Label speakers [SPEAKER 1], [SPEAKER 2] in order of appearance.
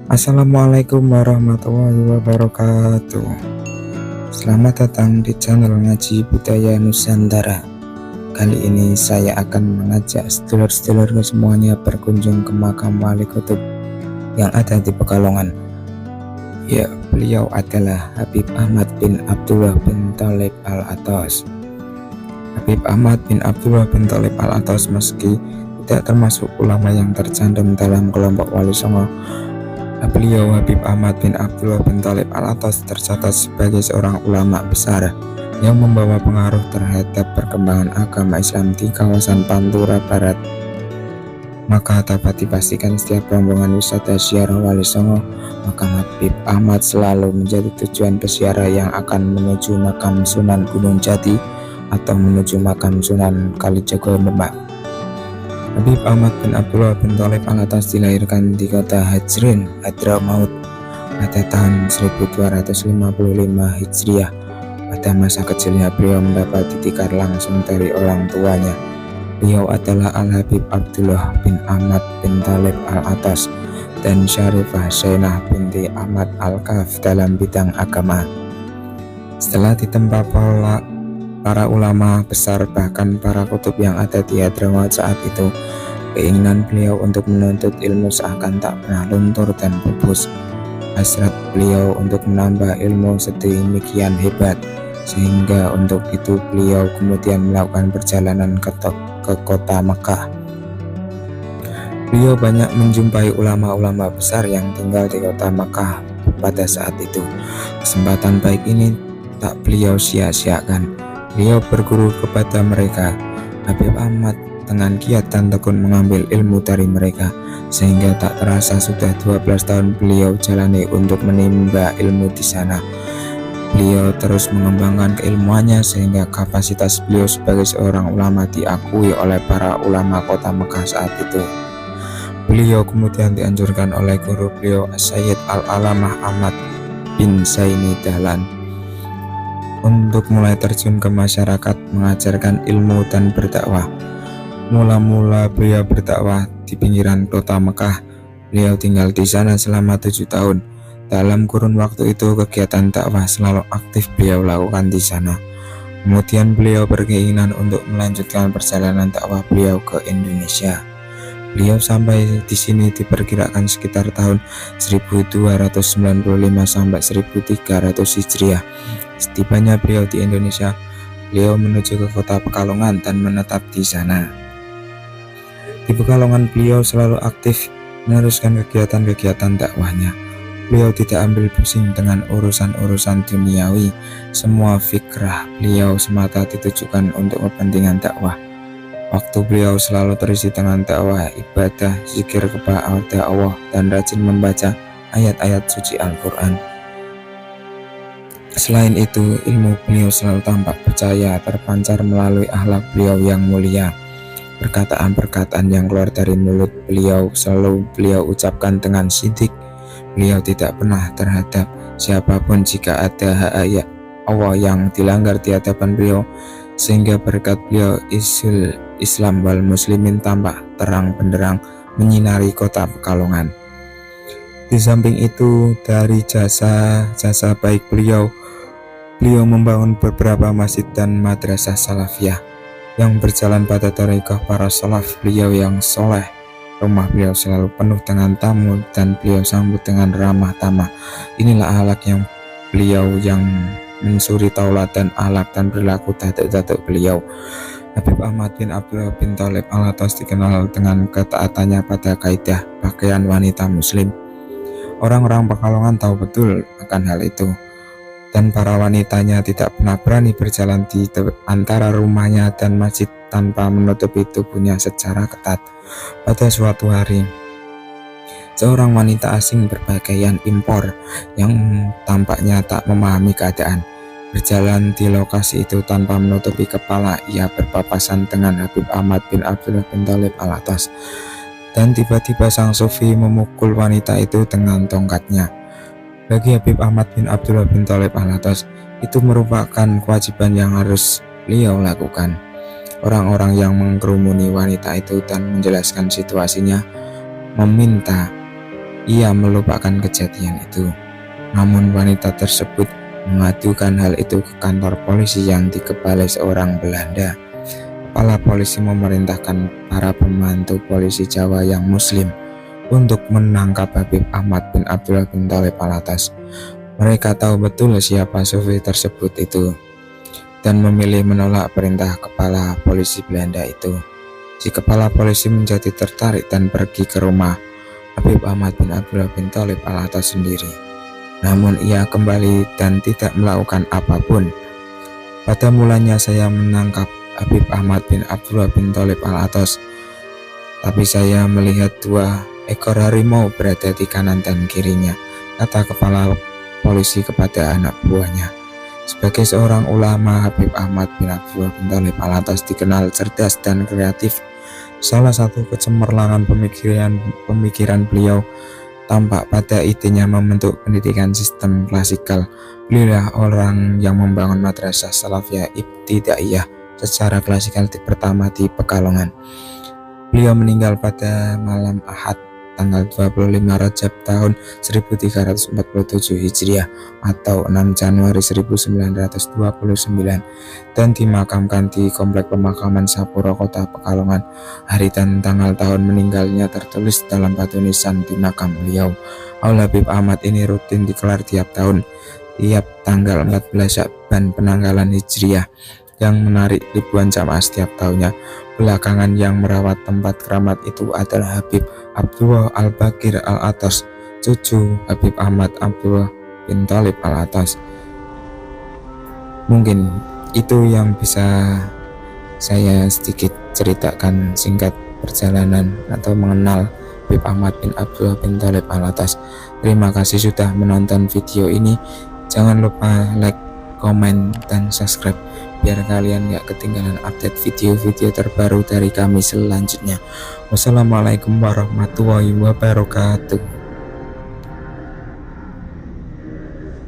[SPEAKER 1] Assalamualaikum warahmatullahi wabarakatuh. Selamat datang di channel Ngaji Budaya Nusantara. Kali ini saya akan mengajak sedulur-sedulur semuanya berkunjung ke makam Wali Kutub yang ada di Pekalongan. Ya, beliau adalah Habib Ahmad bin Abdullah bin Thalib Al-Athas. Habib Ahmad bin Abdullah bin Thalib Al-Athas meski tidak termasuk ulama yang tercantum dalam kelompok Wali Songo, beliau Habib Ahmad bin Abdullah bin Thalib Al-Athas tercatat sebagai seorang ulama besar yang membawa pengaruh terhadap perkembangan agama Islam di kawasan Pantura Barat. Maka dapat dipastikan setiap rombongan wisata ziarah Wali Songo, makam Habib Ahmad selalu menjadi tujuan peziarah yang akan menuju makam Sunan Gunung Jati atau menuju makam Sunan Kalijogo Demak. Habib Ahmad bin Abdullah bin Thalib Al-Athas dilahirkan di kota Hajrin, Hadramaut pada tahun 1255 Hijriah. Pada masa kecilnya beliau mendapat didikan langsung dari orang tuanya. Beliau adalah Al-Habib Abdullah bin Ahmad bin Thalib Al-Athas dan Syarifah Zainah binti Ahmad Al-Kaf dalam bidang agama. Setelah ditempa para ulama besar bahkan para kutub yang ada di Hadramaut saat itu, keinginan beliau untuk menuntut ilmu seakan tak pernah luntur dan pupus. Hasrat beliau untuk menambah ilmu sedemikian hebat, sehingga untuk itu beliau kemudian melakukan perjalanan ke kota Makkah. Beliau banyak menjumpai ulama-ulama besar yang tinggal di kota Makkah pada saat itu. Kesempatan baik ini tak beliau sia-siakan. Beliau berguru kepada mereka. Habib Ahmad dengan giat dan tekun mengambil ilmu dari mereka, sehingga tak terasa sudah 12 tahun beliau jalani untuk menimba ilmu di sana. Beliau terus mengembangkan keilmuannya sehingga kapasitas beliau sebagai seorang ulama diakui oleh para ulama kota Mekah saat itu. Beliau kemudian dianjurkan oleh guru beliau As-Sayyid Al-Alamah Ahmad bin Zaini Dahlan untuk mulai terjun ke masyarakat, mengajarkan ilmu dan berdakwah. Mula-mula beliau berdakwah di pinggiran kota Mekah. Beliau tinggal di sana selama 7 tahun. Dalam kurun waktu itu kegiatan dakwah selalu aktif beliau lakukan di sana. Kemudian beliau berkeinginan untuk melanjutkan perjalanan dakwah beliau ke Indonesia. Beliau sampai di sini diperkirakan sekitar tahun 1295 sampai 1300 Hijriah. Setibanya beliau di Indonesia, beliau menuju ke kota Pekalongan dan menetap di sana. Di Pekalongan beliau selalu aktif meneruskan kegiatan-kegiatan dakwahnya. Beliau tidak ambil pusing dengan urusan-urusan duniawi. Semua fikrah beliau semata ditujukan untuk kepentingan dakwah. Waktu beliau selalu terisi dengan dakwah, ibadah, zikir kepada Allah, dan rajin membaca ayat-ayat suci Al-Quran. Selain itu, ilmu beliau selalu tampak percaya terpancar melalui akhlak beliau yang mulia. Perkataan-perkataan yang keluar dari mulut beliau selalu beliau ucapkan dengan sidik. Beliau tidak pernah terhadap siapapun jika ada hak Allah yang dilanggar di hadapan beliau, sehingga berkat beliau isul Islam wal muslimin tampak terang benderang menyinari kota Pekalongan. Di samping itu, dari jasa baik beliau membangun beberapa masjid dan madrasah salafiyah yang berjalan pada tarekat para salaf beliau yang soleh. Rumah beliau selalu penuh dengan tamu dan beliau sambut dengan ramah tamah. Inilah akhlak yang beliau yang mensuri tauladan akhlak dan perilaku datuk-datuk beliau. Habib Ahmad bin Abdullah bin Thalib Al-Athas dikenal dengan ketaatannya pada kaidah pakaian wanita muslim. Orang-orang Pekalongan tahu betul akan hal itu, dan para wanitanya tidak pernah berani berjalan di antara rumahnya dan masjid tanpa menutupi tubuhnya secara ketat. Pada suatu hari, seorang wanita asing berpakaian impor yang tampaknya tak memahami keadaan berjalan di lokasi itu tanpa menutupi kepala. Ia berpapasan dengan Habib Ahmad bin Abdullah bin Thalib Al-Athas, dan tiba-tiba sang sufi memukul wanita itu dengan tongkatnya. Bagi Habib Ahmad bin Abdullah bin Thalib Al-Athas, itu merupakan kewajiban yang harus beliau lakukan. Orang-orang yang mengkerumuni wanita itu dan menjelaskan situasinya meminta ia melupakan kejadian itu. Namun wanita tersebut mengadukan hal itu ke kantor polisi yang dikepalai seorang Belanda. Kepala polisi memerintahkan para pembantu polisi Jawa yang muslim untuk menangkap Habib Ahmad bin Abdullah bin Thalib Al-Atas. Mereka tahu betul siapa sufi tersebut itu dan memilih menolak perintah kepala polisi Belanda itu. Si kepala polisi menjadi tertarik dan pergi ke rumah Habib Ahmad bin Abdullah bin Thalib Al-Atas sendiri. Namun ia kembali dan tidak melakukan apapun. Pada mulanya saya menangkap Habib Ahmad bin Abdullah bin Thalib Al-Atas, tapi saya melihat 2 ekor harimau berada di kanan dan kirinya, kata kepala polisi kepada anak buahnya. Sebagai seorang ulama, Habib Ahmad bin Abdullah bin Thalib Al-Atas dikenal cerdas dan kreatif. Salah satu kecemerlangan pemikiran beliau tampak pada idenya membentuk pendidikan sistem klasikal. Beliau orang yang membangun madrasah Salafiyah Ibtidaiyah secara klasikal pertama di Pekalongan. Beliau meninggal pada malam Ahad tanggal 25 Rajab tahun 1347 Hijriah atau 6 Januari 1929 dan dimakamkan di Komplek Pemakaman Sapuro Kota Pekalongan. Hari dan tanggal tahun meninggalnya tertulis dalam batu nisan di makam beliau. Aul Habib Ahmad ini rutin digelar tiap tahun, tiap tanggal 14 Syakban penanggalan Hijriah, yang menarik ribuan jamaah setiap tahunnya. Belakangan yang merawat tempat keramat itu adalah Habib Abdullah Al-Bakir Al-Atas, cucu Habib Ahmad Abdullah bin Thalib Al-Atas. Mungkin itu yang bisa saya sedikit ceritakan singkat perjalanan atau mengenal Habib Ahmad bin Abdullah bin Thalib Al-Atas. Terima kasih sudah menonton video ini. Jangan lupa like, komen, dan subscribe biar kalian gak ketinggalan update video-video terbaru dari kami selanjutnya. Wassalamualaikum warahmatullahi wabarakatuh.